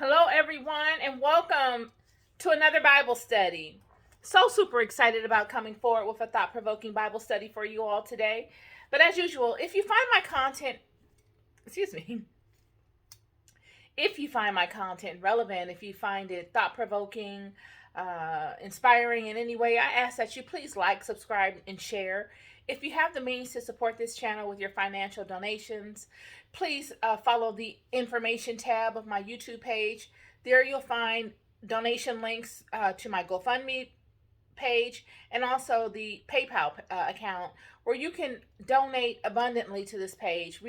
Hello, everyone, and welcome to another Bible study. So super excited about coming forward with a thought provoking Bible study for you all today. But as usual, if you find my content, excuse me, if you find my content relevant, if you find it thought provoking, inspiring in any way, I ask that you please like, subscribe, and share. If you have the means to support this channel with your financial donations, please follow the information tab of my YouTube page. There you'll find donation links to my GoFundMe page and also the PayPal account where you can donate abundantly to this page.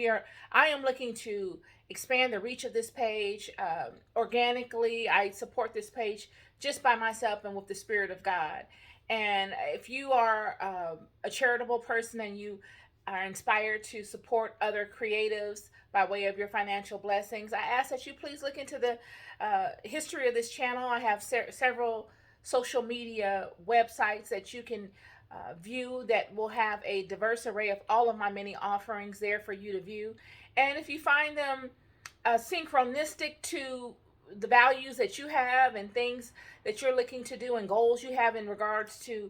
I am looking to expand the reach of this page organically. I support this page just by myself and with the Spirit of God. And if you are a charitable person and you are inspired to support other creatives by way of your financial blessings, I ask that you please look into the history of this channel. I have several social media websites that you can view that will have a diverse array of all of my many offerings there for you to view. And if you find them synchronistic to the values that you have and things that you're looking to do and goals you have in regards to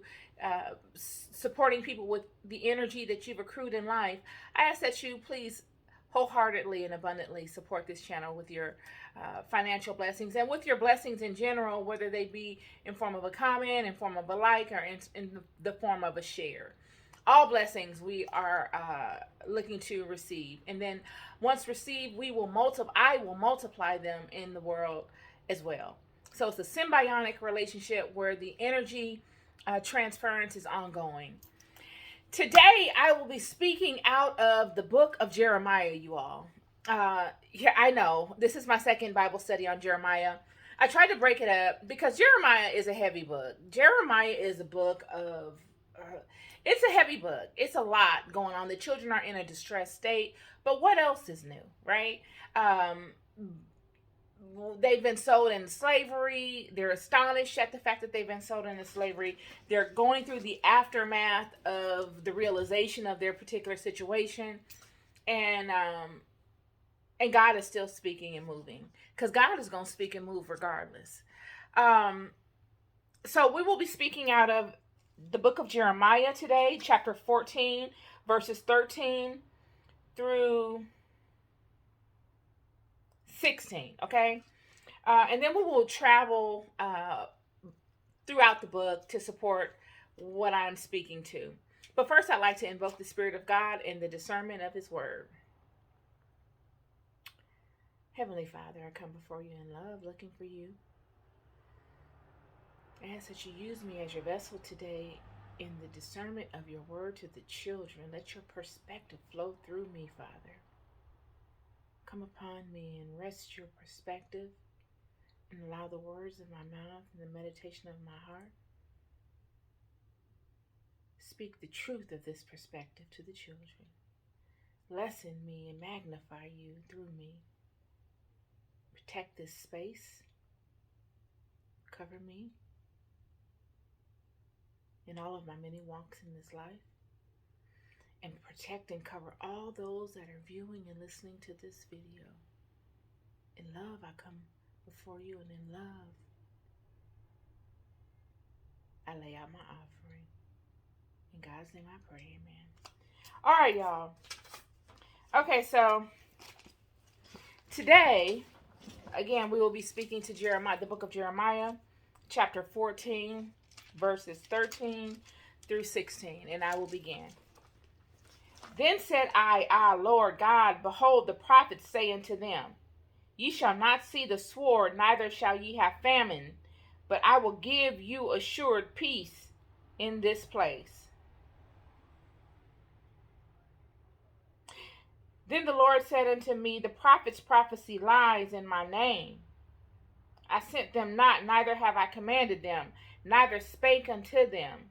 supporting people with the energy that you've accrued in life, I ask that you please wholeheartedly and abundantly support this channel with your financial blessings and with your blessings in general, whether they be in form of a comment, in form of a like, or in the form of a share. All blessings we are looking to receive, and then once received, I will multiply them in the world as well. So it's a symbiotic relationship where the energy transference is ongoing. Today, I will be speaking out of the book of Jeremiah, you all. Yeah, I know this is my second Bible study on Jeremiah. I tried to break it up because Jeremiah is a heavy book. Jeremiah is a book of, it's a heavy book. It's a lot going on. The children are in a distressed state, but what else is new, right? Um, they've been sold into slavery. They're astonished at the fact that they've been sold into slavery. They're going through the aftermath of the realization of their particular situation, and God is still speaking and moving because God is going to speak and move regardless. Um, so we will be speaking out of the book of Jeremiah today, chapter 14, verses 13 through 16. Okay. And then we will travel throughout the book to support what I'm speaking to. But first, I'd like to invoke the Spirit of God and the discernment of His Word. Heavenly Father, I come before you in love, looking for you. I ask that you use me as your vessel today in the discernment of your word to the children. Let your perspective flow through me, Father. Come upon me and rest your perspective and allow the words of my mouth and the meditation of my heart speak the truth of this perspective to the children. Lessen me and magnify you through me. Protect this space. Cover me in all of my many walks in this life. And protect and cover all those that are viewing and listening to this video. In love, I come before you, and in love, I lay out my offering. In God's name I pray, amen. All right, y'all. Okay, so today, again, we will be speaking to Jeremiah, the book of Jeremiah, chapter 14, verses 13 through 16, and I will begin. Then said I, Lord God, behold, the prophets say unto them, Ye shall not see the sword, neither shall ye have famine, but I will give you assured peace in this place. Then the Lord said unto me, The prophets prophesy lies in my name. I sent them not, neither have I commanded them, neither spake unto them.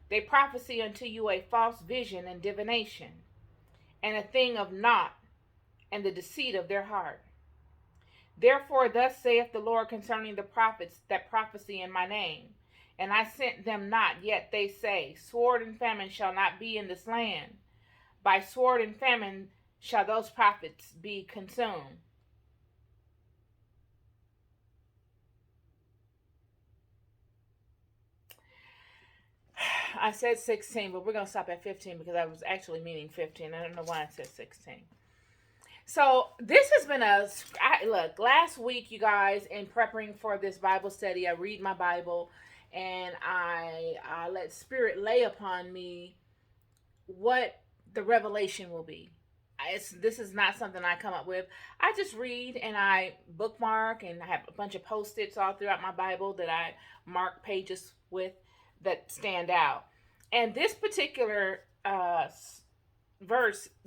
They prophesy unto you a false vision and divination, and a thing of naught, and the deceit of their heart. Therefore thus saith the Lord concerning the prophets that prophesy in my name. And I sent them not, yet they say, Sword and famine shall not be in this land. By sword and famine shall those prophets be consumed. I said 16, but we're going to stop at 15 because I was actually meaning 15. I don't know why I said 16. So this has been look, last week, you guys, in preparing for this Bible study, I read my Bible and I let Spirit lay upon me what the revelation will be. This is not something I come up with. I just read and I bookmark, and I have a bunch of Post-its all throughout my Bible that I mark pages with that stand out. And this particular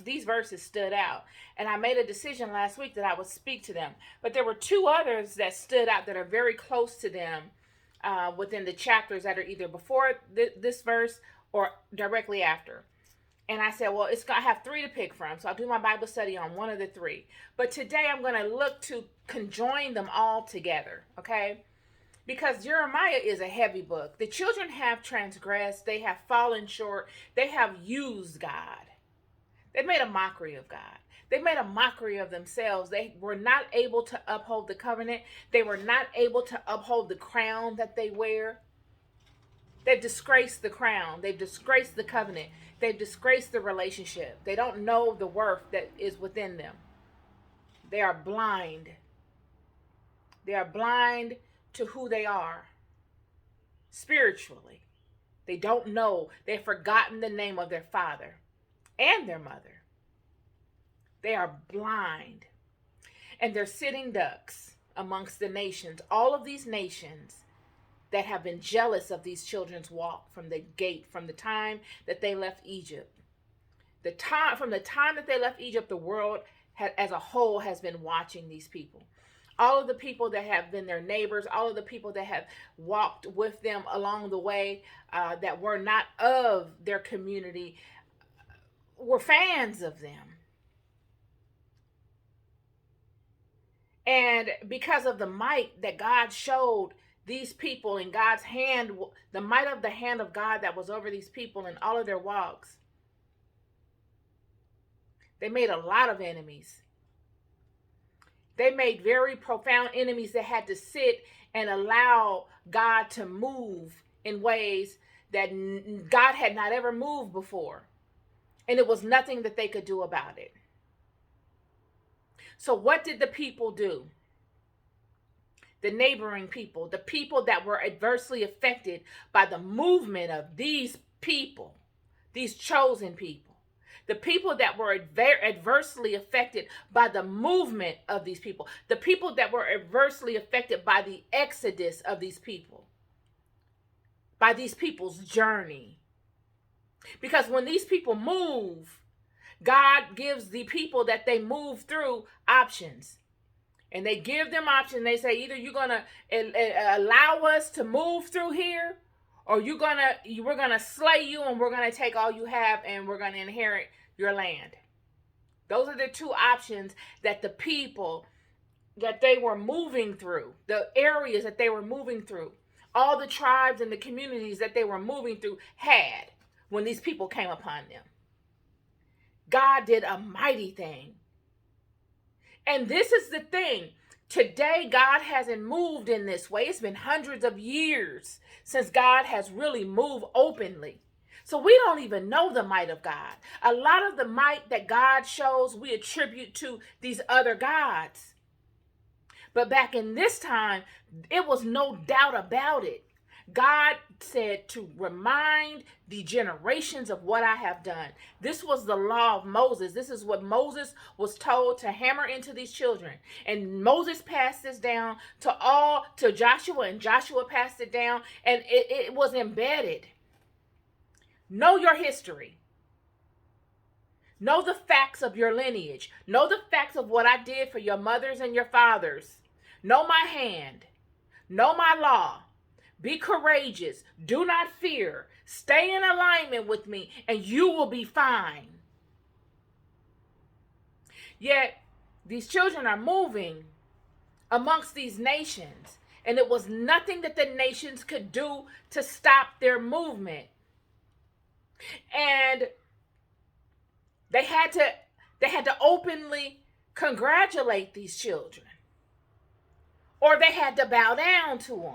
these verses stood out. And I made a decision last week that I would speak to them. But there were two others that stood out that are very close to them within the chapters that are either before this verse or directly after. And I said, well, I have three to pick from. So I'll do my Bible study on one of the three. But today I'm going to look to conjoin them all together, okay? Because Jeremiah is a heavy book. The children have transgressed. They have fallen short. They have used God. They made a mockery of God. They made a mockery of themselves. They were not able to uphold the covenant. They were not able to uphold the crown that they wear. They've disgraced the crown. They've disgraced the covenant. They've disgraced the relationship. They don't know the worth that is within them. They are blind. They are blind to who they are spiritually. They don't know. They've forgotten the name of their father and their mother. They are blind. And they're sitting ducks amongst the nations. All of these nations that have been jealous of these children's walk from the gate, from the time that they left Egypt. From the time that they left Egypt, the world as a whole has been watching these people. All of the people that have been their neighbors, all of the people that have walked with them along the way that were not of their community were fans of them. And because of the might that God showed these people in God's hand, the might of the hand of God that was over these people in all of their walks, they made a lot of enemies. They made very profound enemies that had to sit and allow God to move in ways that God had not ever moved before. And it was nothing that they could do about it. So what did the people do? The neighboring people, the people that were adversely affected by the movement of these people, these chosen people, the people that were adversely affected by the movement of these people, the people that were adversely affected by the exodus of these people, by these people's journey. Because when these people move, God gives the people that they move through options. And they give them options. They say, either you're going to allow us to move through here, or we're going to slay you and we're going to take all you have and we're going to inherit your land. Those are the two options that the people that they were moving through, the areas that they were moving through, all the tribes and the communities that they were moving through had when these people came upon them. God did a mighty thing. And this is the thing. Today, God hasn't moved in this way. It's been hundreds of years since God has really moved openly. So we don't even know the might of God. A lot of the might that God shows, we attribute to these other gods. But back in this time, it was no doubt about it. God said to remind the generations of what I have done. This was the law of Moses. This is what Moses was told to hammer into these children. And Moses passed this down to Joshua, and Joshua passed it down, and it was embedded. Know your history. Know the facts of your lineage. Know the facts of what I did for your mothers and your fathers. Know my hand. Know my law. Be courageous. Do not fear. Stay in alignment with me, and you will be fine. Yet, these children are moving amongst these nations, and it was nothing that the nations could do to stop their movement. And they had to openly congratulate these children, or they had to bow down to them.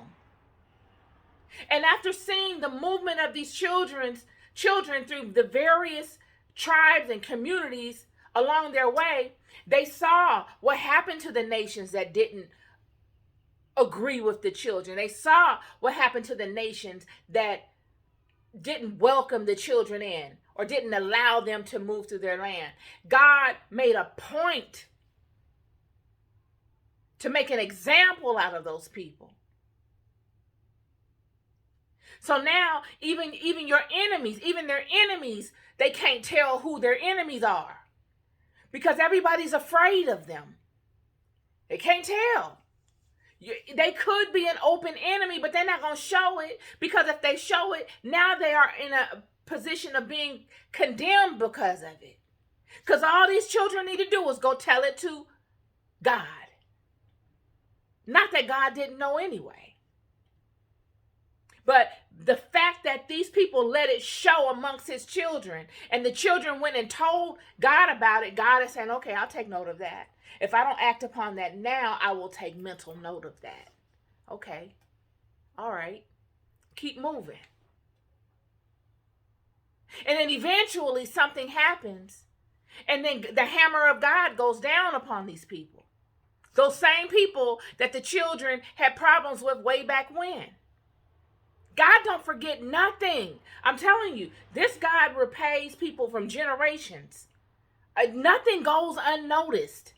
And after seeing the movement of these children through the various tribes and communities along their way, they saw what happened to the nations that didn't agree with the children. They saw what happened to the nations that didn't welcome the children in or didn't allow them to move through their land. God made a point to make an example out of those people. So now even your enemies, even their enemies, they can't tell who their enemies are because everybody's afraid of them. They can't tell. They could be an open enemy, but they're not going to show it, because if they show it, now they are in a position of being condemned because of it. Because all these children need to do is go tell it to God. Not that God didn't know anyway. But the fact that these people let it show amongst his children, and the children went and told God about it, God is saying, okay, I'll take note of that. If I don't act upon that now, I will take mental note of that. Okay. All right. Keep moving. And then eventually something happens, and then the hammer of God goes down upon these people. Those same people that the children had problems with way back when. God don't forget nothing. I'm telling you, this God repays people from generations. Nothing goes unnoticed.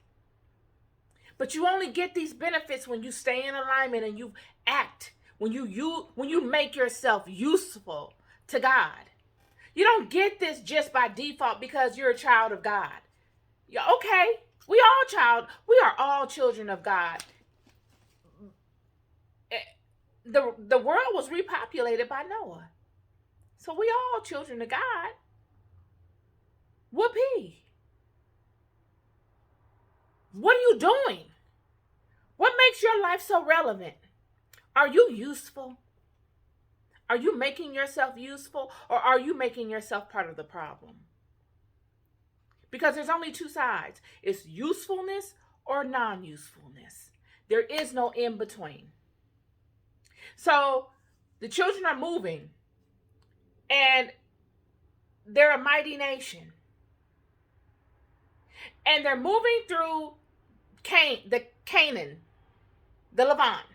But you only get these benefits when you stay in alignment and you act, when you make yourself useful to God. You don't get this just by default because you're a child of God. Yeah, okay, we are all children of God. The world was repopulated by Noah. So we all children of God. Whoopee. What are you doing? What makes your life so relevant? Are you useful? Are you making yourself useful, or are you making yourself part of the problem? Because there's only two sides. It's usefulness or non-usefulness. There is no in between. So the children are moving, and they're a mighty nation. And they're moving through Canaan, the Levant.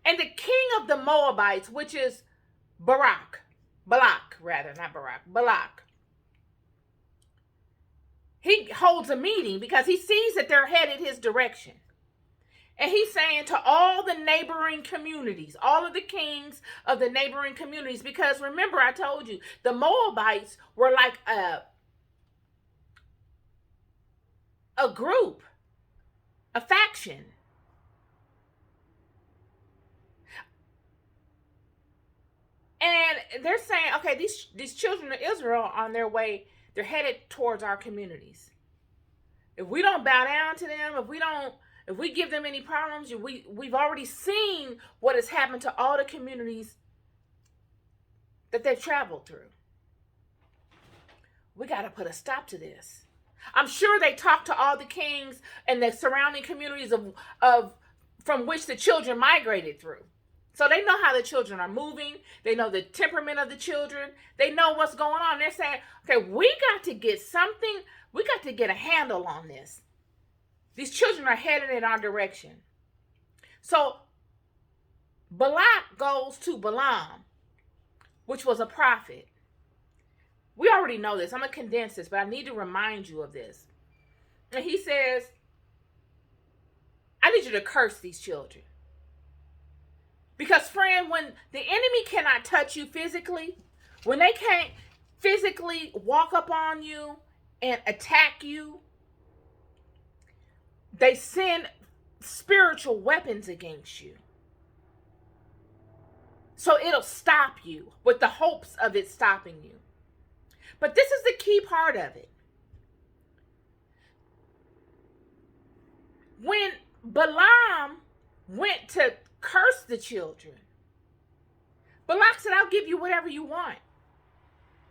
And the king of the Moabites, which is Balak, he holds a meeting because he sees that they're headed his direction. And he's saying to all the neighboring communities, all of the kings of the neighboring communities, because remember I told you, the Moabites were like a group, a faction. And they're saying, okay, these children of Israel are on their way, they're headed towards our communities. If we don't bow down to them, if we give them any problems, we've already seen what has happened to all the communities that they've traveled through. We got to put a stop to this. I'm sure they talked to all the kings and the surrounding communities of from which the children migrated through. So they know how the children are moving. They know the temperament of the children. They know what's going on. They're saying, okay, we got to get something. We got to get a handle on this. These children are headed in our direction. So Balak goes to Balaam, which was a prophet. We already know this. I'm going to condense this, but I need to remind you of this. And he says, I need you to curse these children. Because, friend, when the enemy cannot touch you physically, when they can't physically walk up on you and attack you, they send spiritual weapons against you. So it'll stop you with the hopes of it stopping you. But this is the key part of it. When Balaam went to curse the children, Balak said, I'll give you whatever you want.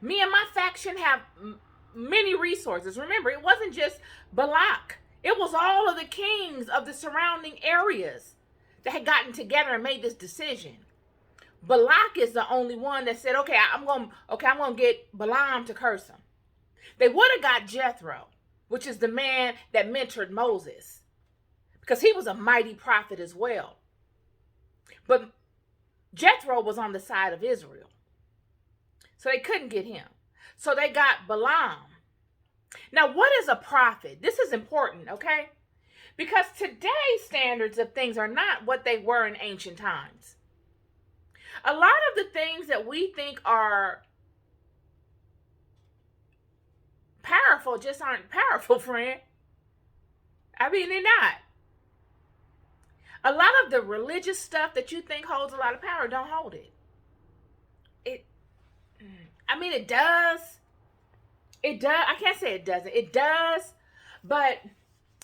Me and my faction have many resources. Remember, it wasn't just Balak. It was all of the kings of the surrounding areas that had gotten together and made this decision. Balak is the only one that said, I'm gonna get Balaam to curse him. They would have got Jethro, which is the man that mentored Moses, because he was a mighty prophet as well. But Jethro was on the side of Israel, so they couldn't get him. So they got Balaam. Now, what is a prophet? This is important, okay? Because today's standards of things are not what they were in ancient times. A lot of the things that we think are powerful just aren't powerful, friend. I mean, they're not. A lot of the religious stuff that you think holds a lot of power don't hold it. It does. It does. I can't say it doesn't. It does, but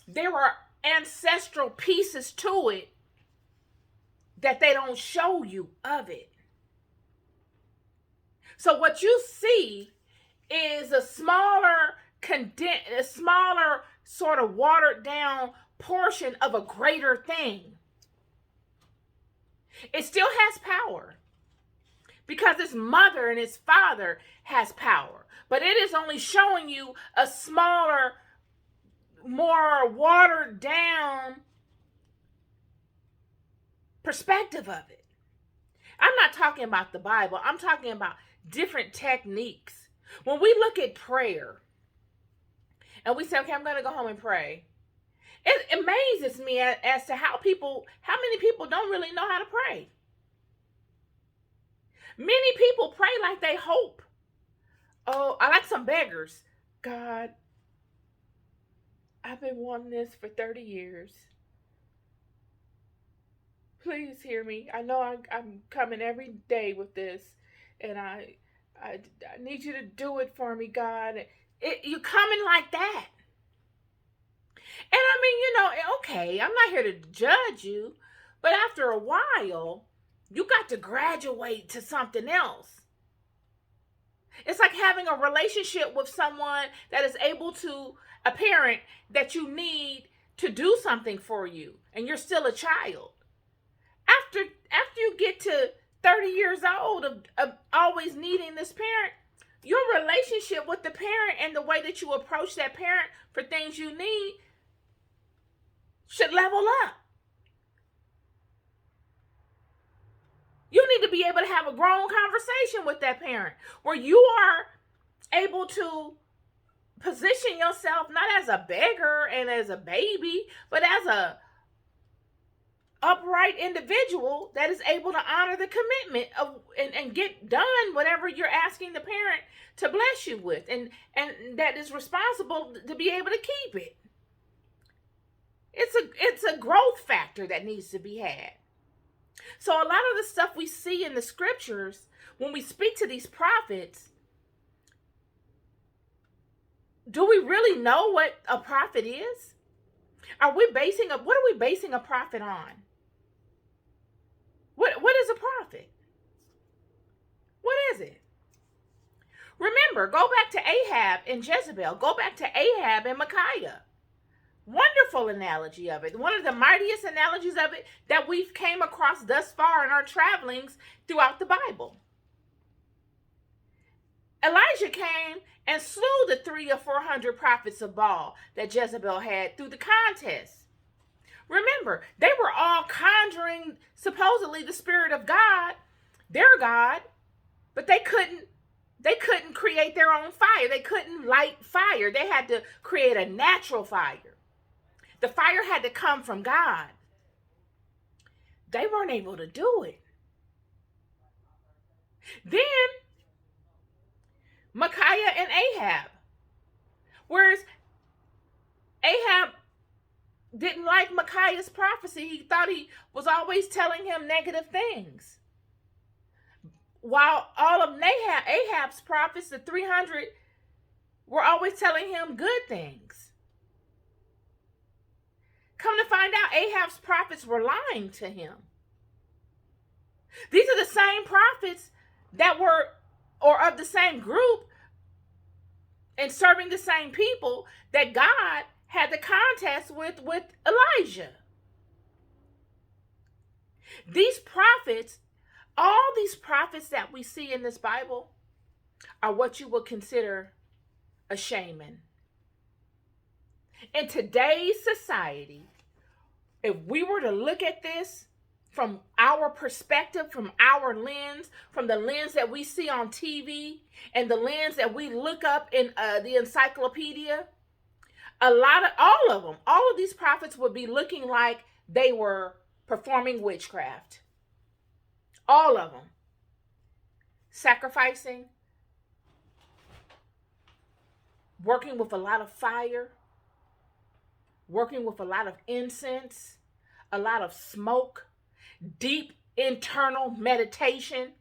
there are ancestral pieces to it that they don't show you of it. So what you see is a smaller sort of watered down portion of a greater thing. It still has power because its mother and its father has power, but it is only showing you a smaller, more watered down perspective of it. I'm not talking about the Bible. I'm talking about different techniques. When we look at prayer and we say, okay, I'm going to go home and pray, it amazes me as to how many people don't really know how to pray. Many people pray like they hope. Oh, I like some beggars. God, I've been wanting this for 30 years. Please hear me. I know I'm coming every day with this, and I need you to do it for me, God. You coming like that. And I mean, okay, I'm not here to judge you, but after a while, you got to graduate to something else. It's like having a relationship with someone that is able to, a parent that you need to do something for you, and you're still a child. After you get to 30 years old of always needing this parent, your relationship with the parent and the way that you approach that parent for things you need should level up. You need to be able to have a grown conversation with that parent where you are able to position yourself not as a beggar and as a baby, but as a upright individual that is able to honor the commitment of and get done whatever you're asking the parent to bless you with, and that is responsible to be able to keep it. It's a growth factor that needs to be had. So a lot of the stuff we see in the scriptures, when we speak to these prophets, do we really know what a prophet is? What are we basing a prophet on? What is a prophet? What is it? Remember, go back to Ahab and Jezebel. Go back to Ahab and Micaiah. Wonderful analogy of it. One of the mightiest analogies of it that we've came across thus far in our travelings throughout the Bible. Elijah came and slew the 300 or 400 prophets of Baal that Jezebel had through the contest. Remember, they were all conjuring supposedly the spirit of God, their God, but they couldn't create their own fire. They couldn't light fire. They had to create a natural fire. The fire had to come from God. They weren't able to do it. Then Micaiah and Ahab. Whereas Ahab didn't like Micaiah's prophecy. He thought he was always telling him negative things. While all of Ahab's prophets, the 300, were always telling him good things. Come to find out, Ahab's prophets were lying to him. These are the same prophets that were, or of the same group, and serving the same people that God had the contest with Elijah. These prophets, all these prophets that we see in this Bible, are what you would consider a shaman. In today's society, if we were to look at this from our perspective, from our lens, from the lens that we see on TV and the lens that we look up in the encyclopedia, all of these prophets would be looking like they were performing witchcraft. All of them. Sacrificing, working with a lot of fire, working with a lot of incense, a lot of smoke, deep internal meditation,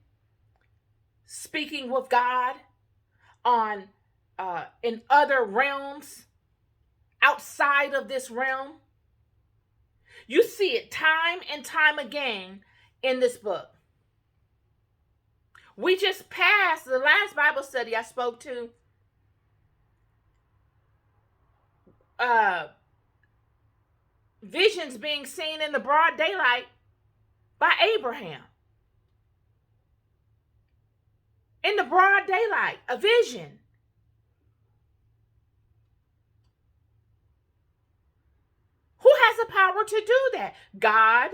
speaking with God on in other realms outside of this realm. You see it time and time again in this book. We just passed the last Bible study I spoke to. Visions being seen in the broad daylight by Abraham. In the broad daylight, a vision. Who has the power to do that? God.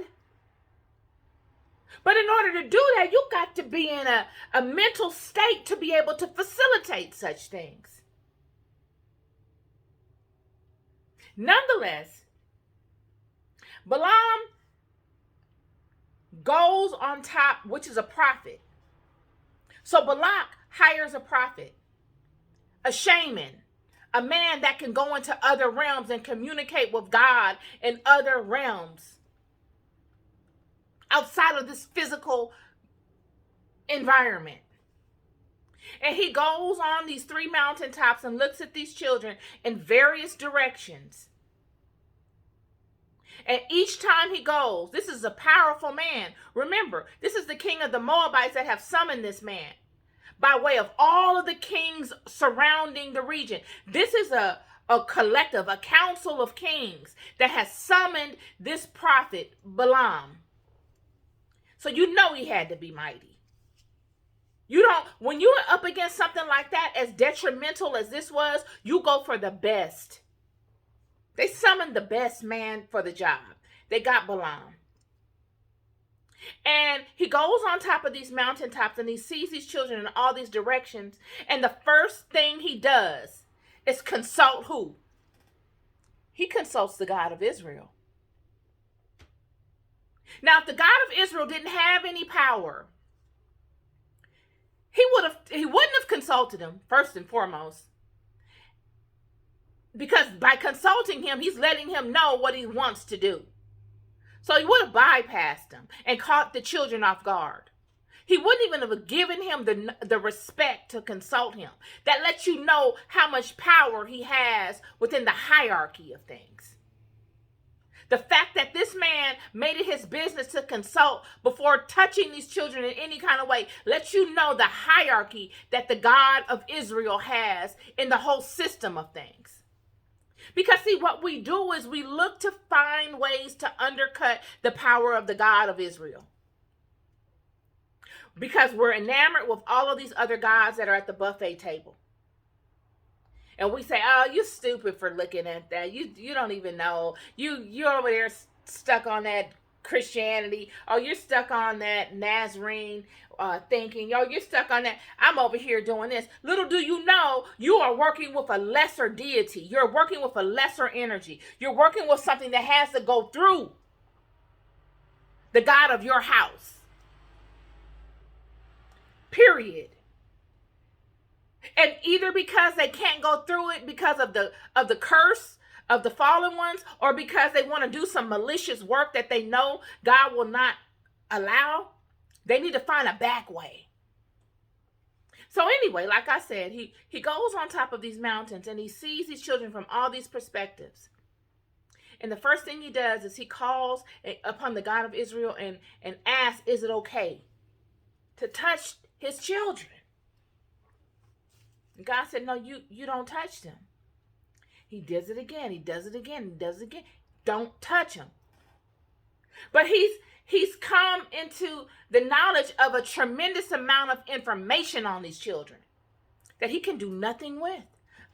But in order to do that, you got to be in a mental state to be able to facilitate such things. Nonetheless, Balaam goes on top, which is a prophet. So Balak hires a prophet, a shaman, a man that can go into other realms and communicate with God in other realms outside of this physical environment. And he goes on these 3 mountaintops and looks at these children in various directions. And each time he goes, this is a powerful man. Remember, this is the king of the Moabites that have summoned this man by way of all of the kings surrounding the region. This is a collective, a council of kings that has summoned this prophet Balaam. So you know he had to be mighty. When you're up against something like that, as detrimental as this was, you go for the best. They summoned the best man for the job. They got Balaam. And he goes on top of these mountaintops and he sees these children in all these directions. And the first thing he does is consult who? He consults the God of Israel. Now, if the God of Israel didn't have any power, he wouldn't have consulted him, first and foremost. Because by consulting him, he's letting him know what he wants to do. So he would have bypassed him and caught the children off guard. He wouldn't even have given him the respect to consult him. That lets you know how much power he has within the hierarchy of things. The fact that this man made it his business to consult before touching these children in any kind of way lets you know the hierarchy that the God of Israel has in the whole system of things. Because see, what we do is we look to find ways to undercut the power of the God of Israel. Because we're enamored with all of these other gods that are at the buffet table. And we say, oh, you're stupid for looking at that. You don't even know. You're over there stuck on that Christianity. Oh, you're stuck on that Nazarene thinking. Oh, you're stuck on that. I'm over here doing this. Little do you know, you are working with a lesser deity. You're working with a lesser energy. You're working with something that has to go through the God of your house. Period. And either because they can't go through it because of the curse of the fallen ones, or because they want to do some malicious work that they know God will not allow, they need to find a back way. So anyway, like I said, he goes on top of these mountains and he sees these children from all these perspectives. And the first thing he does is he calls upon the God of Israel and asks, is it okay to touch his children? And God said, no, you don't touch them. He does it again. He does it again. He does it again. Don't touch them. But he's come into the knowledge of a tremendous amount of information on these children that he can do nothing with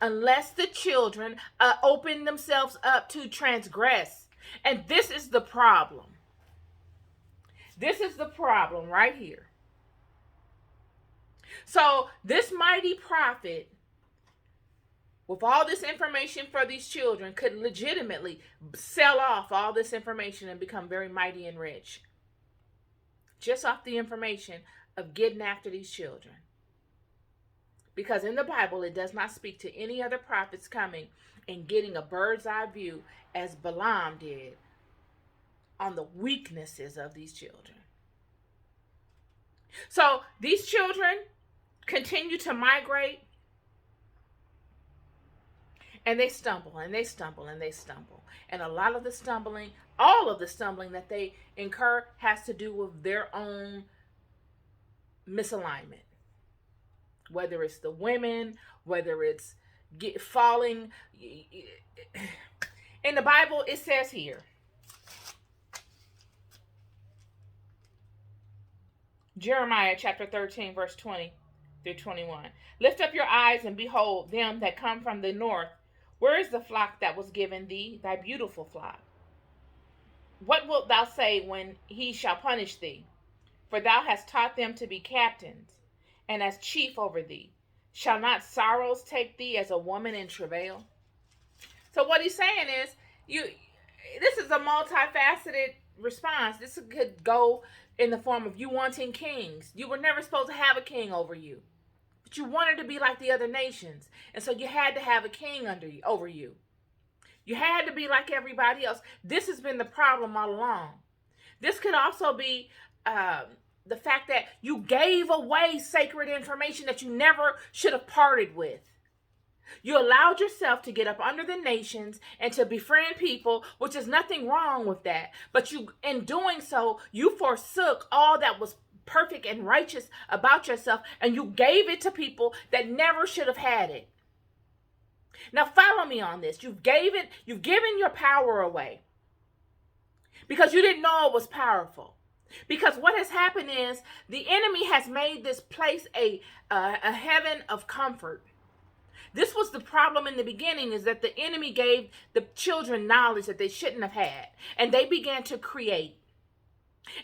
unless the children open themselves up to transgress. And this is the problem. This is the problem right here. So this mighty prophet, with all this information for these children, could legitimately sell off all this information and become very mighty and rich. Just off the information of getting after these children. Because in the Bible, it does not speak to any other prophets coming and getting a bird's eye view as Balaam did on the weaknesses of these children. So these children continue to migrate, and they stumble and they stumble and they stumble. And a lot of the stumbling, all of the stumbling that they incur has to do with their own misalignment. Whether it's the women, whether it's falling. In the Bible, it says here, Jeremiah chapter 13, verse 20 through 21. Lift up your eyes and behold them that come from the north. Where is the flock that was given thee, thy beautiful flock? What wilt thou say when he shall punish thee? For thou hast taught them to be captains, and as chief over thee. Shall not sorrows take thee as a woman in travail? So what he's saying is, this is a multifaceted response. This could go in the form of you wanting kings. You were never supposed to have a king over you. But you wanted to be like the other nations. And so you had to have a king over you. You had to be like everybody else. This has been the problem all along. This could also be the fact that you gave away sacred information that you never should have parted with. You allowed yourself to get up under the nations and to befriend people, which is nothing wrong with that. But in doing so, you forsook all that was perfect and righteous about yourself, and you gave it to people that never should have had it. Now follow me on this. You've given your power away because you didn't know it was powerful. Because what has happened is the enemy has made this place a heaven of comfort. This was the problem in the beginning, is that the enemy gave the children knowledge that they shouldn't have had. And they began to create.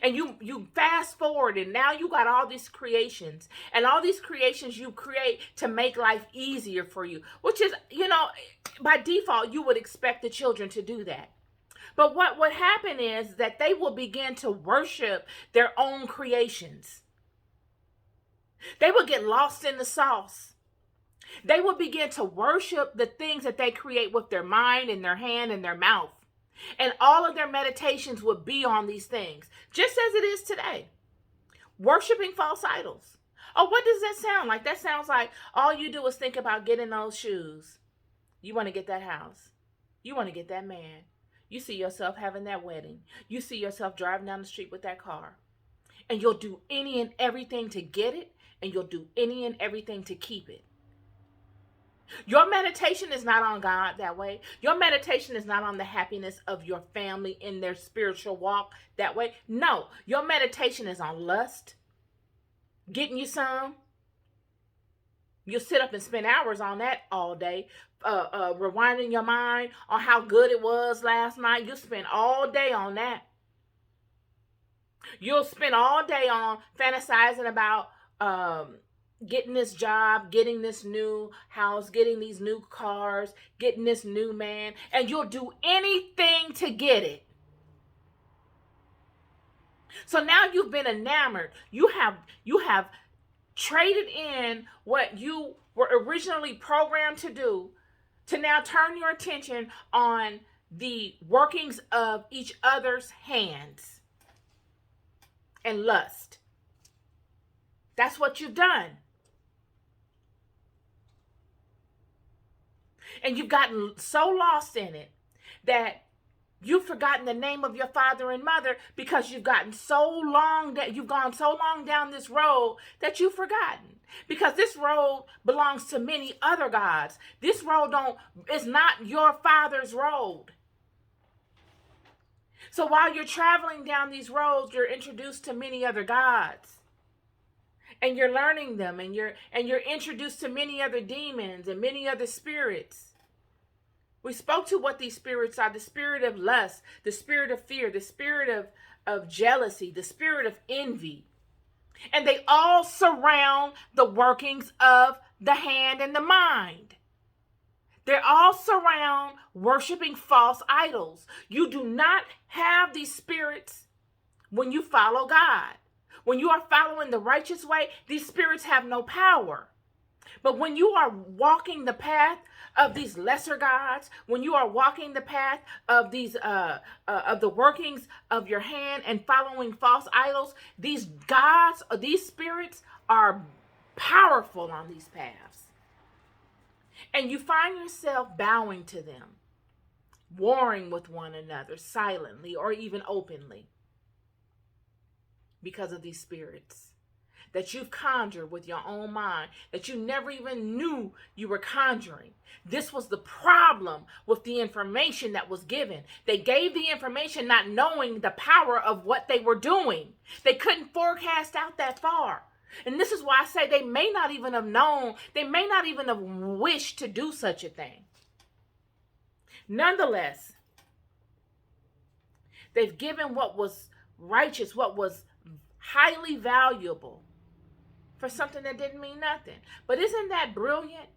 And you fast forward, and now you got all these creations. And all these creations you create to make life easier for you. Which is, by default, you would expect the children to do that. But what would happen is that they will begin to worship their own creations. They will get lost in the sauce. They will begin to worship the things that they create with their mind and their hand and their mouth. And all of their meditations would be on these things, just as it is today. Worshiping false idols. Oh, what does that sound like? That sounds like all you do is think about getting those shoes. You want to get that house. You want to get that man. You see yourself having that wedding. You see yourself driving down the street with that car. And you'll do any and everything to get it. And you'll do any and everything to keep it. Your meditation is not on God that way. Your meditation is not on the happiness of your family in their spiritual walk that way. No, your meditation is on lust. Getting you some. You'll sit up and spend hours on that all day. Rewinding your mind on how good it was last night. You'll spend all day on that. You'll spend all day on fantasizing about getting this job, getting this new house, getting these new cars, getting this new man, and you'll do anything to get it. So now you've been enamored. You have traded in what you were originally programmed to do to now turn your attention on the workings of each other's hands and lust. That's what you've done. And you've gotten so lost in it that you've forgotten the name of your father and mother because you've gone so long down this road that you've forgotten. Because this road belongs to many other gods. This road is not your father's road. So while you're traveling down these roads, you're introduced to many other gods. And you're learning them, and you're introduced to many other demons and many other spirits. We spoke to what these spirits are: the spirit of lust, the spirit of fear, the spirit of jealousy, the spirit of envy. And they all surround the workings of the hand and the mind. They all surround worshiping false idols. You do not have these spirits when you follow God. When you are following the righteous way, these spirits have no power. But when you are walking the path of these lesser gods, when you are walking the path of these of the workings of your hand and following false idols, these gods, these spirits are powerful on these paths. And you find yourself bowing to them, warring with one another silently or even openly because of these spirits that you've conjured with your own mind, that you never even knew you were conjuring. This was the problem with the information that was given. They gave the information not knowing the power of what they were doing. They couldn't forecast out that far. And this is why I say they may not even have known, they may not even have wished to do such a thing. Nonetheless, they've given what was righteous, what was highly valuable, for something that didn't mean nothing. But isn't that brilliant?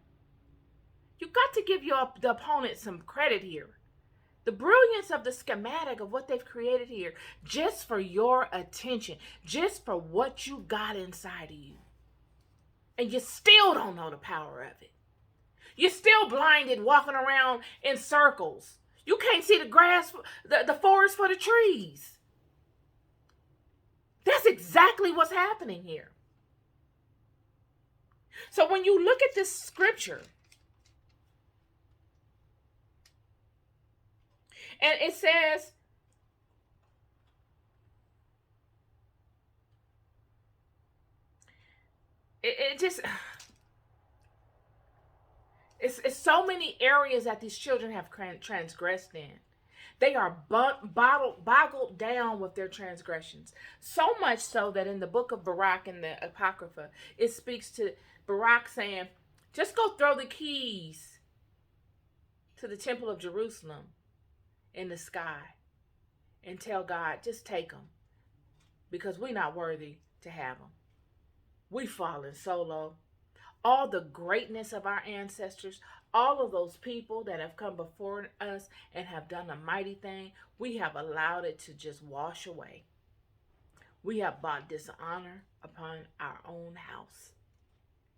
You got to give the opponent some credit here. The brilliance of the schematic of what they've created here, just for your attention, just for what you got inside of you. And you still don't know the power of it. You're still blinded, walking around in circles. You can't see the grass, the forest for the trees. That's exactly what's happening here. So when you look at this scripture, and it says, it's so many areas that these children have transgressed in. They are boggled down with their transgressions. So much so that in the book of Baruch in the Apocrypha, it speaks to Baruch saying, just go throw the keys to the temple of Jerusalem in the sky and tell God, just take them, because we're not worthy to have them. We've fallen so low. All the greatness of our ancestors, all of those people that have come before us and have done a mighty thing, we have allowed it to just wash away. We have brought dishonor upon our own house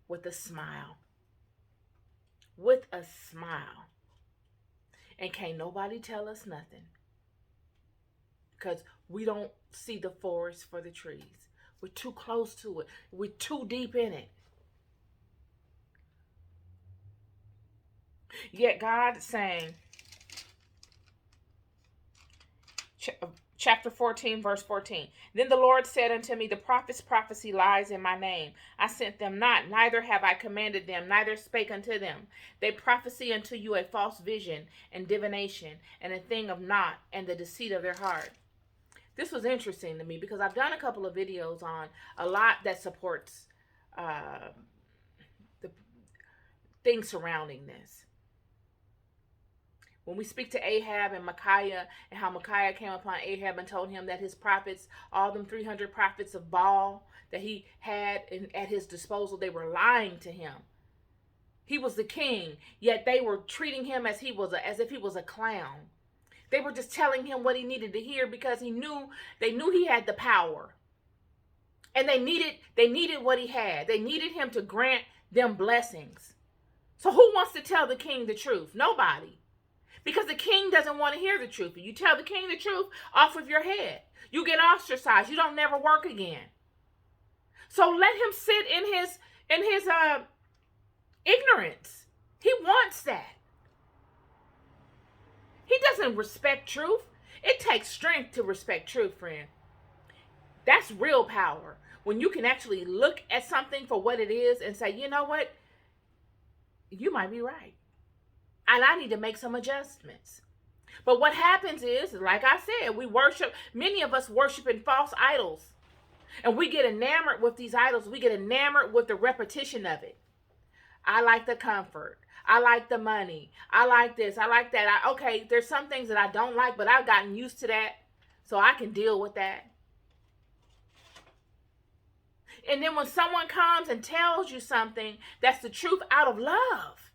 with a smile. With a smile. And can't nobody tell us nothing, because we don't see the forest for the trees. We're too close to it. We're too deep in it. Yet God is saying, chapter 14, verse 14, then the Lord said unto me, the prophets prophesy lies in my name. I sent them not, neither have I commanded them, neither spake unto them. They prophesy unto you a false vision and divination, and a thing of naught, and the deceit of their heart. This was interesting to me, because I've done a couple of videos on a lot that supports the things surrounding this. When we speak to Ahab and Micaiah, and how Micaiah came upon Ahab and told him that his prophets, all them 300 prophets of Baal that he had at his disposal, they were lying to him. He was the king, yet they were treating him as if he was a clown. They were just telling him what he needed to hear, because they knew he had the power. And they needed what he had. They needed him to grant them blessings. So who wants to tell the king the truth? Nobody. Because the king doesn't want to hear the truth. If you tell the king the truth, off with your head. You get ostracized. You don't never work again. So let him sit in his ignorance. He wants that. He doesn't respect truth. It takes strength to respect truth, friend. That's real power. When you can actually look at something for what it is and say, you know what? You might be right. And I need to make some adjustments. But what happens is, like I said, many of us worship in false idols. And we get enamored with these idols. We get enamored with the repetition of it. I like the comfort. I like the money. I like this. I like that. Okay, there's some things that I don't like, but I've gotten used to that, so I can deal with that. And then when someone comes and tells you something that's the truth out of love,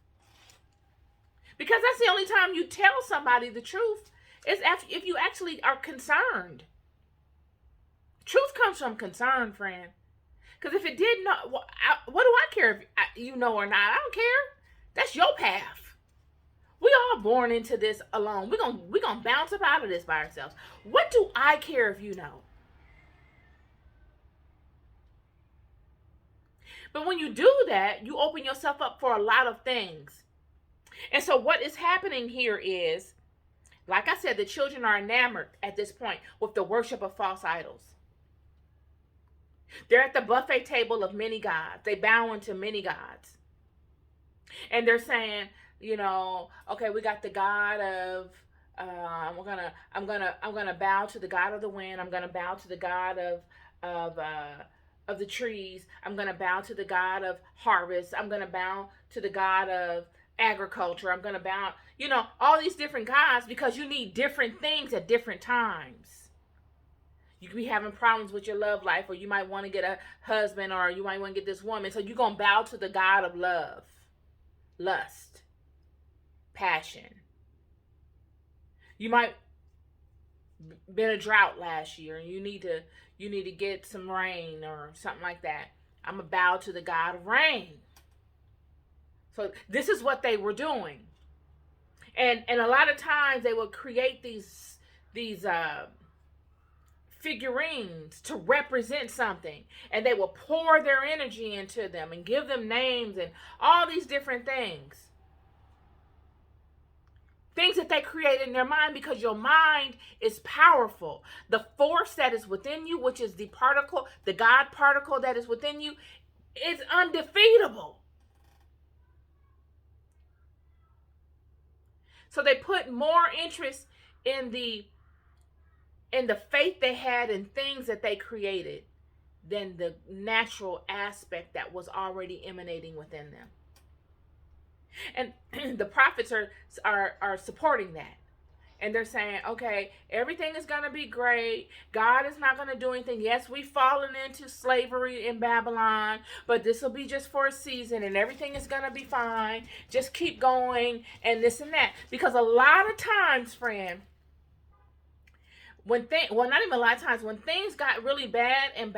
because that's the only time you tell somebody the truth, is if you actually are concerned. Truth comes from concern, friend. Because if it did not, what do I care if you know or not? I don't care. That's your path. We all born into this alone. We're gonna bounce up out of this by ourselves. What do I care if you know? But when you do that, you open yourself up for a lot of things. And so what is happening here is, like I said, the children are enamored at this point with the worship of false idols. They're at the buffet table of many gods. They bow into many gods. And they're saying, okay, we got the God of I'm gonna bow to the God of the wind. I'm gonna bow to the God of the trees. I'm gonna bow to the God of harvest. I'm gonna bow to the God of agriculture. I'm gonna bow, all these different gods, because you need different things at different times. You could be having problems with your love life, or you might want to get a husband, or you might want to get this woman. So you're going to bow to the God of love, lust, passion. You might been a drought last year and you need to get some rain or something like that. I'm going to bow to the God of rain. So this is what they were doing. And a lot of times they would create these figurines to represent something, and they will pour their energy into them and give them names and all these different things that they create in their mind, because your mind is powerful. The force that is within you, which is the particle, the God particle that is within you, is undefeatable. So they put more interest in the faith they had in things that they created than the natural aspect that was already emanating within them. And the prophets are supporting that. And they're saying, okay, everything is going to be great. God is not going to do anything. Yes, we've fallen into slavery in Babylon, but this will be just for a season and everything is going to be fine. Just keep going and this and that. Because a lot of times, friend, not even a lot of times, when things got really bad and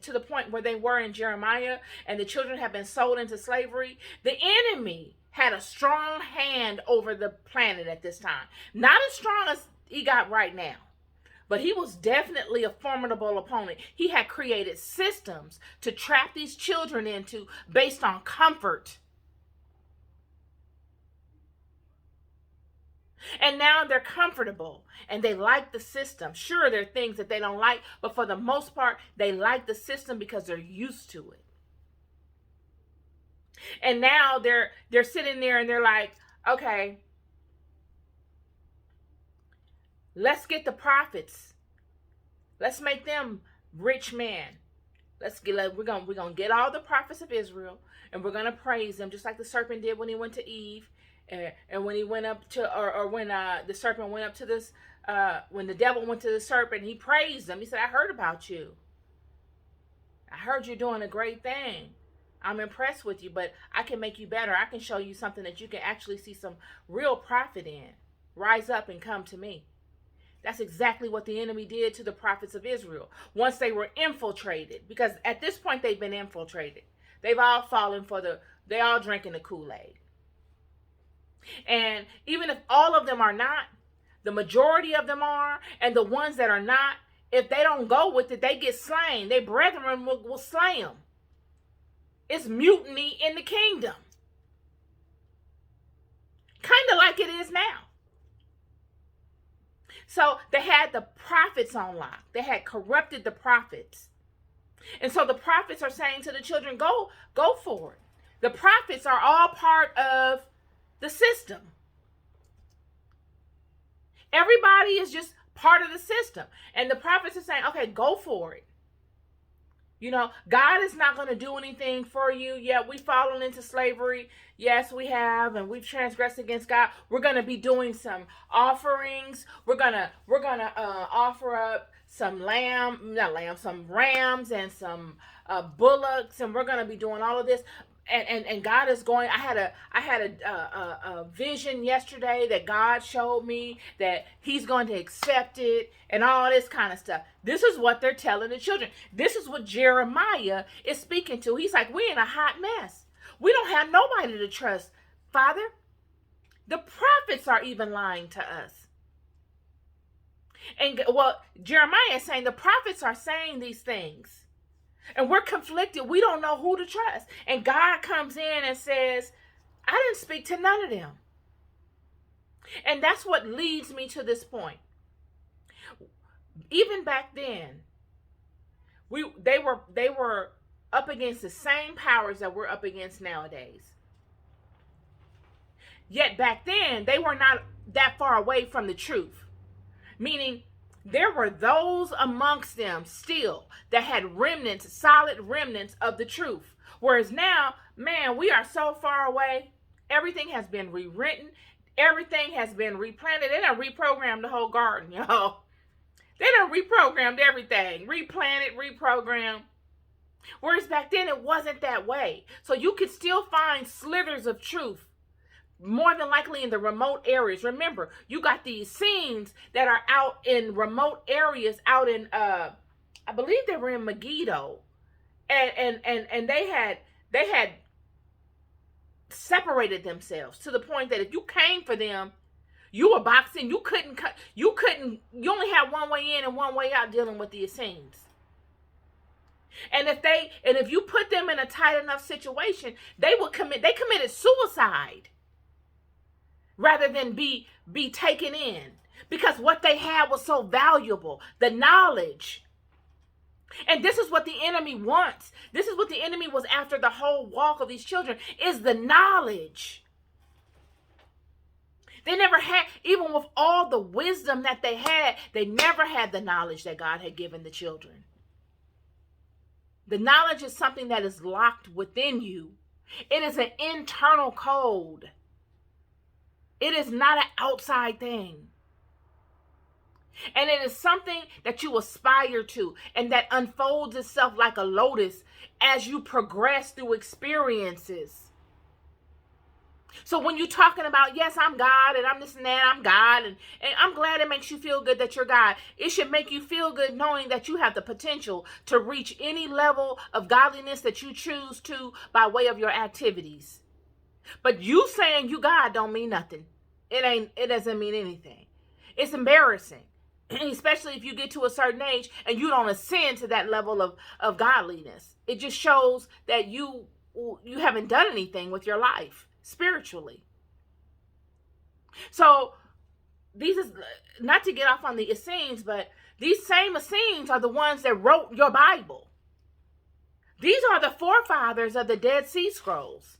to the point where they were in Jeremiah and the children have been sold into slavery, the enemy had a strong hand over the planet at this time. Not as strong as he got right now, but he was definitely a formidable opponent. He had created systems to trap these children into based on comfort. And now they're comfortable and they like the system. Sure, there are things that they don't like, but for the most part, they like the system because they're used to it. And now they're sitting there and they're like, okay, let's get the prophets. Let's make them rich men. We're gonna get all the prophets of Israel and we're gonna praise them, just like the serpent did when he went to Eve. And when he went up to, or when the serpent went up to this, when the devil went to the serpent, he praised him. He said, I heard about you. I heard you're doing a great thing. I'm impressed with you, but I can make you better. I can show you something that you can actually see some real profit in. Rise up and come to me. That's exactly what the enemy did to the prophets of Israel once they were infiltrated, because at this point they've been infiltrated. They've all fallen they all drinking the Kool-Aid. And even if all of them are not, the majority of them are, and the ones that are not, if they don't go with it, they get slain. Their brethren will slay them. It's mutiny in the kingdom. Kind of like it is now. So they had the prophets on lock. They had corrupted the prophets. And so the prophets are saying to the children, go for it. The prophets are all part of the system. Everybody is just part of the system. And the prophets are saying, okay, go for it. You know, God is not going to do anything for you. Yeah, we've fallen into slavery. Yes, we have, and we've transgressed against God. We're going to be doing some offerings. We're gonna offer up some some rams and some bullocks, and we're going to be doing all of this. And God is going. I had a vision yesterday that God showed me that He's going to accept it and all this kind of stuff. This is what they're telling the children. This is what Jeremiah is speaking to. He's like, we're in a hot mess. We don't have nobody to trust. Father, the prophets are even lying to us. And well, Jeremiah is saying the prophets are saying these things. And we're conflicted. We don't know who to trust. And God comes in and says, I didn't speak to none of them. And that's what leads me to this point. Even back then, they were up against the same powers that we're up against nowadays. Yet back then, they were not that far away from the truth. Meaning, there were those amongst them still that had remnants, solid remnants of the truth. Whereas now, man, we are so far away. Everything has been rewritten. Everything has been replanted. They done reprogrammed the whole garden, y'all. They done reprogrammed everything. Replanted, reprogrammed. Whereas back then, it wasn't that way. So you could still find slithers of truth. More than likely in the remote areas. Remember, you got these scenes that are out in remote areas, out in I believe they were in Megiddo, and they had separated themselves to the point that if you came for them, you were boxing. You only had one way in and one way out dealing with the Essenes. And if you put them in a tight enough situation, they committed suicide. Rather than be taken in. Because what they had was so valuable. The knowledge. And this is what the enemy wants. This is what the enemy was after the whole walk of these children. Is the knowledge. They never had, even with all the wisdom that they never had the knowledge that God had given the children. The knowledge is something that is locked within you. It is an internal code. It is not an outside thing. And it is something that you aspire to and that unfolds itself like a lotus as you progress through experiences. So when you're talking about, yes, I'm God and I'm this and that, I'm God, and I'm glad it makes you feel good that you're God. It should make you feel good knowing that you have the potential to reach any level of godliness that you choose to by way of your activities. But you saying you God don't mean nothing. It doesn't mean anything. It's embarrassing, especially if you get to a certain age and you don't ascend to that level of godliness. It just shows that you haven't done anything with your life spiritually. So these is not to get off on the Essenes, but these same Essenes are the ones that wrote your Bible. These are the forefathers of the Dead Sea Scrolls.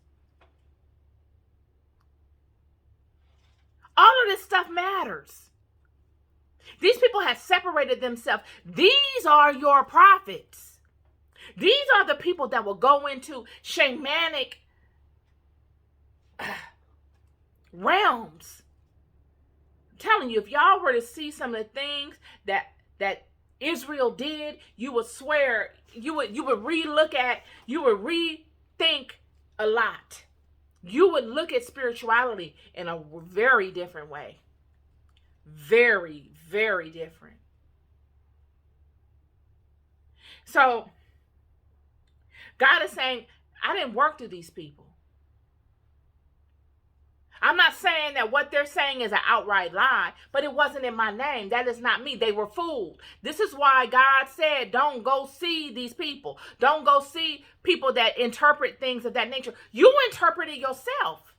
All of this stuff matters. These people have separated themselves. These are your prophets. These are the people that will go into shamanic realms. I'm telling you, if y'all were to see some of the things that Israel did, you would swear, you would rethink a lot. You would look at spirituality in a very different way. Very, very different. So, God is saying, I didn't work through these people. I'm not saying that what they're saying is an outright lie, but it wasn't in my name. That is not me. They were fooled. This is why God said, don't go see these people. Don't go see people that interpret things of that nature. You interpret it yourself.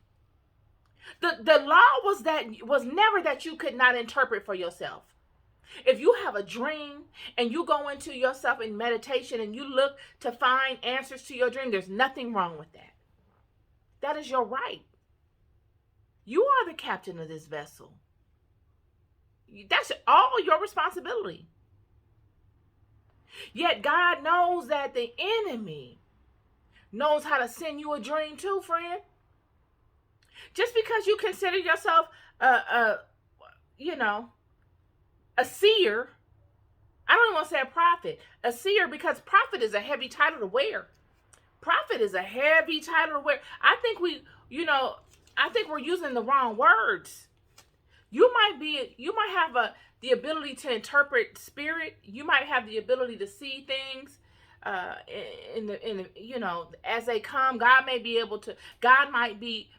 The law was never that you could not interpret for yourself. If you have a dream and you go into yourself in meditation and you look to find answers to your dream, there's nothing wrong with that. That is your right. You are the captain of this vessel. That's all your responsibility. Yet God knows that the enemy knows how to send you a dream too, friend. Just because you consider yourself a seer, I don't even want to say a prophet, a seer, because prophet is a heavy title to wear. Prophet is a heavy title to wear. I think we're using the wrong words. You might have the ability to interpret spirit. You might have the ability to see things as they come. God might be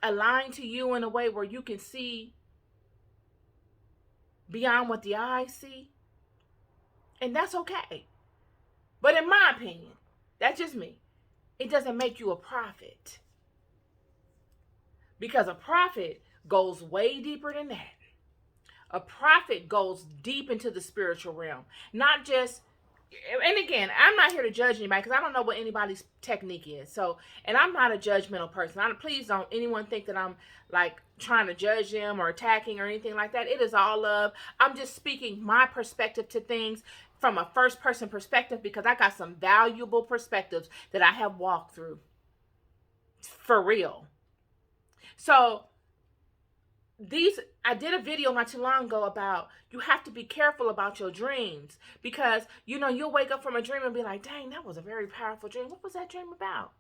aligned to you in a way where you can see beyond what the eyes see. And that's okay. But in my opinion, that's just me, it doesn't make you a prophet. Because a prophet goes way deeper than that. A prophet goes deep into the spiritual realm. Not just, and again, I'm not here to judge anybody because I don't know what anybody's technique is. So, and I'm not a judgmental person. Please don't anyone think that I'm like trying to judge them or attacking or anything like that. It is all love. I'm just speaking my perspective to things from a first person perspective because I got some valuable perspectives that I have walked through. For real. So, I did a video not too long ago about you have to be careful about your dreams because, you'll wake up from a dream and be like, dang, that was a very powerful dream. What was that dream about?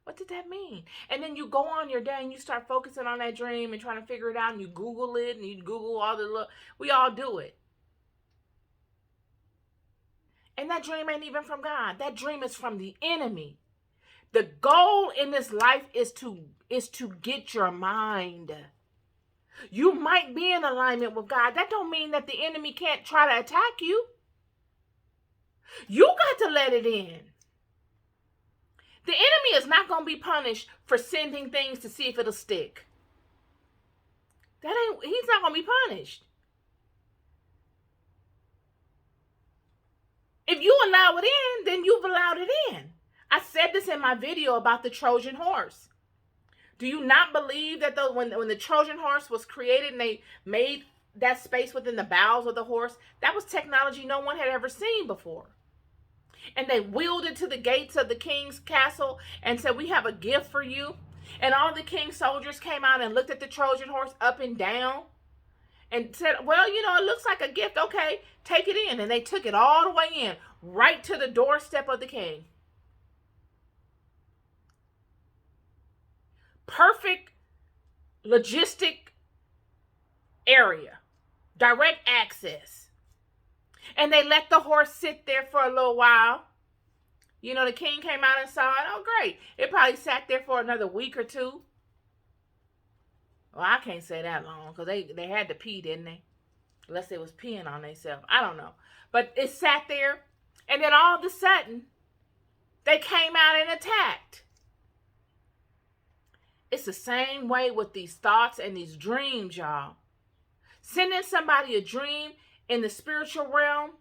What did that mean? And then you go on your day and you start focusing on that dream and trying to figure it out and you Google it and you Google we all do it. And that dream ain't even from God. That dream is from the enemy. The goal in this life is to get your mind. You might be in alignment with God. That don't mean that the enemy can't try to attack you. You got to let it in. The enemy is not going to be punished for sending things to see if it'll stick. He's not going to be punished. If you allow it in, then you've allowed it in. I said this in my video about the Trojan horse. Do you not believe that when the Trojan horse was created and they made that space within the bowels of the horse, that was technology no one had ever seen before? And they wheeled it to the gates of the king's castle and said, we have a gift for you. And all the king's soldiers came out and looked at the Trojan horse up and down and said, well, it looks like a gift. Okay, take it in. And they took it all the way in, right to the doorstep of the king. Perfect logistic area, direct access. And they let the horse sit there for a little while. The king came out and saw it. Oh, great. It probably sat there for another week or two. Well, I can't say that long because they had to pee, didn't they? Unless they was peeing on themselves. I don't know. But it sat there, and then all of a sudden, they came out and attacked. It's the same way with these thoughts and these dreams, y'all. Sending somebody a dream in the spiritual realm.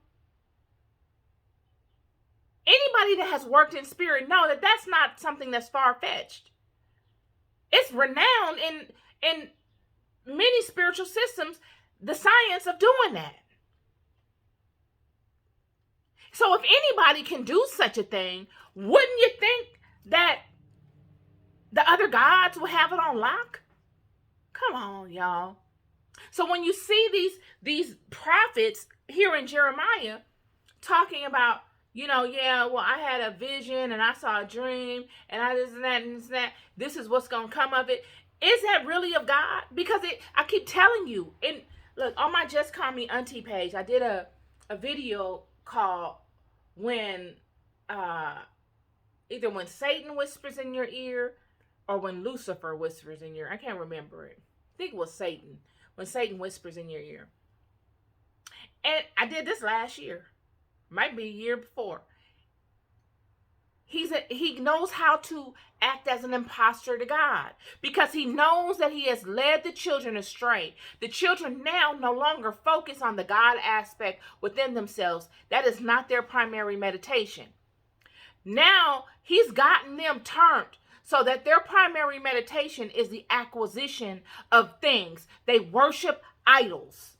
Anybody that has worked in spirit know that that's not something that's far-fetched. It's renowned in many spiritual systems, the science of doing that. So if anybody can do such a thing, wouldn't you think that the other gods will have it on lock? Come on, y'all. So when you see these prophets here in Jeremiah talking about, I had a vision and I saw a dream and I this and that and this and that. This is what's going to come of it. Is that really of God? Because I keep telling you, and look, on my Just Call Me Auntie page, I did a video called when either when Satan whispers in your ear or when Lucifer whispers in your ear. I can't remember it. I think it was Satan. When Satan whispers in your ear. And I did this last year. Might be a year before. He knows how to act as an imposter to God because he knows that he has led the children astray. The children now no longer focus on the God aspect within themselves. That is not their primary meditation. Now he's gotten them turned so that their primary meditation is the acquisition of things. They worship idols.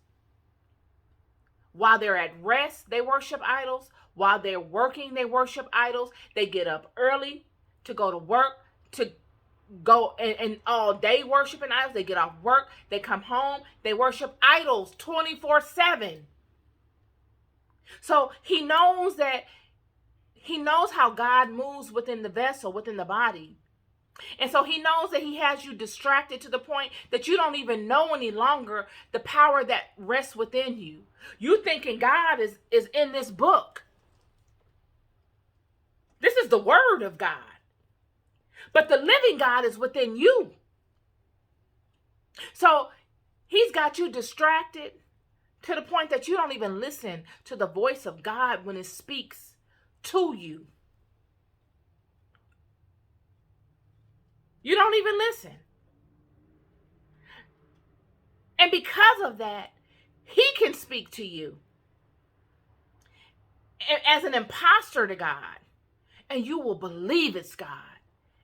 While they're at rest, they worship idols. While they're working, they worship idols. They get up early to go to work, to go and all day worshiping idols. They get off work, they come home, they worship idols 24/7. So he knows how God moves within the vessel, within the body. And so he knows that he has you distracted to the point that you don't even know any longer the power that rests within you. You thinking God is in this book. This is the word of God. But the living God is within you. So he's got you distracted to the point that you don't even listen to the voice of God when it speaks to you. You don't even listen. And because of that, he can speak to you as an imposter to God, and you will believe it's God.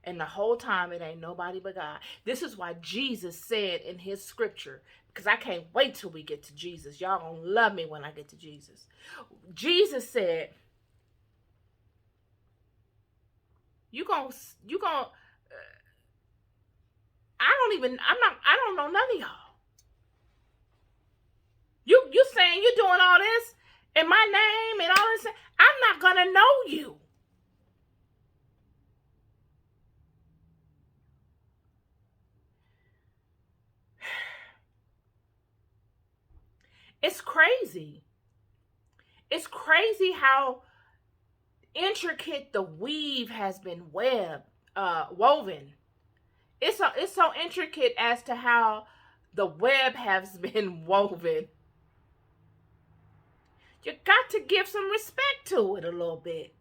And the whole time it ain't nobody but God. This is why Jesus said in his scripture, because I can't wait till we get to Jesus. Y'all gonna love me when I get to Jesus. Jesus said, I don't know none of y'all. You saying you're doing all this in my name and all this, I'm not gonna know you. It's crazy. It's crazy how intricate the weave has been woven. It's so intricate as to how the web has been woven. You got to give some respect to it a little bit.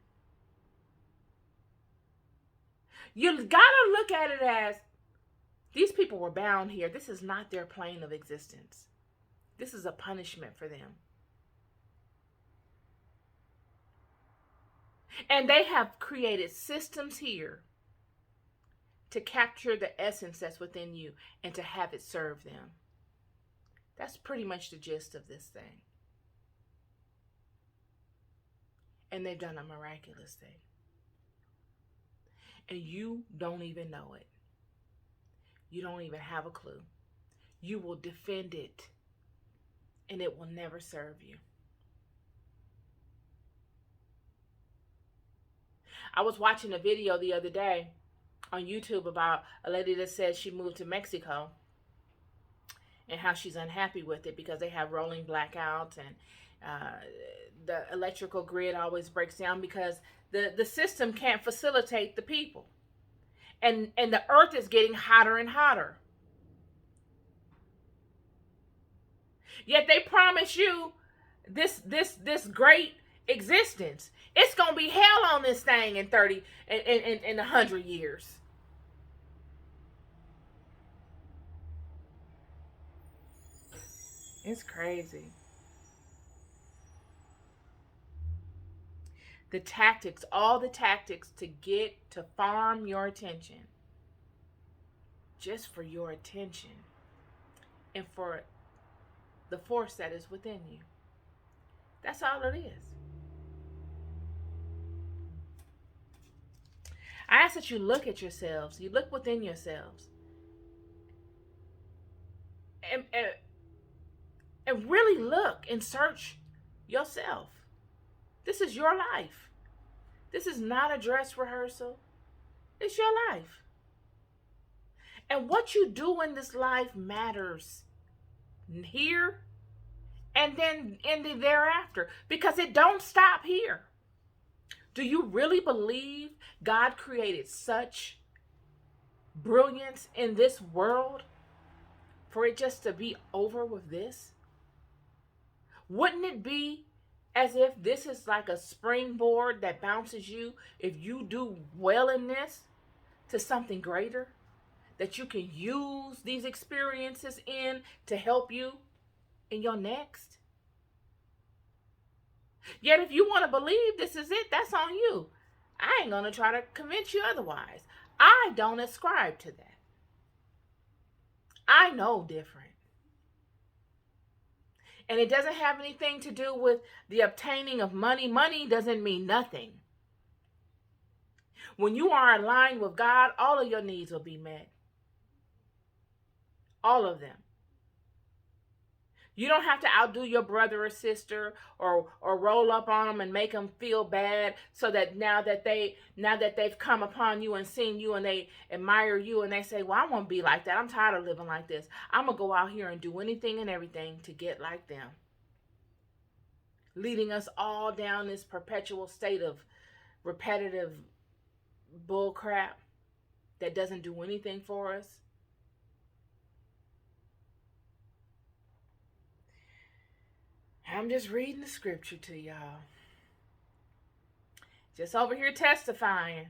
You gotta look at it as these people were bound here. This is not their plane of existence. This is a punishment for them. And they have created systems here to capture the essence that's within you and to have it serve them. That's pretty much the gist of this thing. And they've done a miraculous thing. And you don't even know it. You don't even have a clue. You will defend it, and it will never serve you. I was watching a video the other day on YouTube about a lady that said she moved to Mexico and how she's unhappy with it because they have rolling blackouts and the electrical grid always breaks down because the system can't facilitate the people. And the earth is getting hotter and hotter. Yet they promise you this great existence. It's gonna be hell on this thing in 100 years. It's crazy. All the tactics to farm your attention, just for your attention and for the force that is within you. That's all it is. I ask that you look at yourselves. You look within yourselves. And really look and search yourself. This is your life. This is not a dress rehearsal. It's your life. And what you do in this life matters here and then in the thereafter, because it don't stop here. Do you really believe God created such brilliance in this world for it just to be over with this? Wouldn't it be as if this is like a springboard that bounces you, if you do well in this, to something greater? That you can use these experiences in to help you in your next? Yet if you want to believe this is it, that's on you. I ain't going to try to convince you otherwise. I don't ascribe to that. I know different. And it doesn't have anything to do with the obtaining of money. Money doesn't mean nothing. When you are aligned with God, all of your needs will be met. All of them. You don't have to outdo your brother or sister or roll up on them and make them feel bad so that now that they've come upon you and seen you and they admire you and they say, well, I won't be like that. I'm tired of living like this. I'm going to go out here and do anything and everything to get like them. Leading us all down this perpetual state of repetitive bull crap that doesn't do anything for us. I'm just reading the scripture to y'all. Just over here testifying.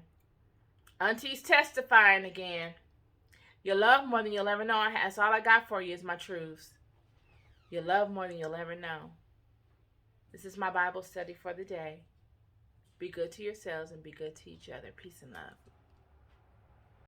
Auntie's testifying again. You love more than you'll ever know. That's all I got for you is my truths. You love more than you'll ever know. This is my Bible study for the day. Be good to yourselves and be good to each other. Peace and love.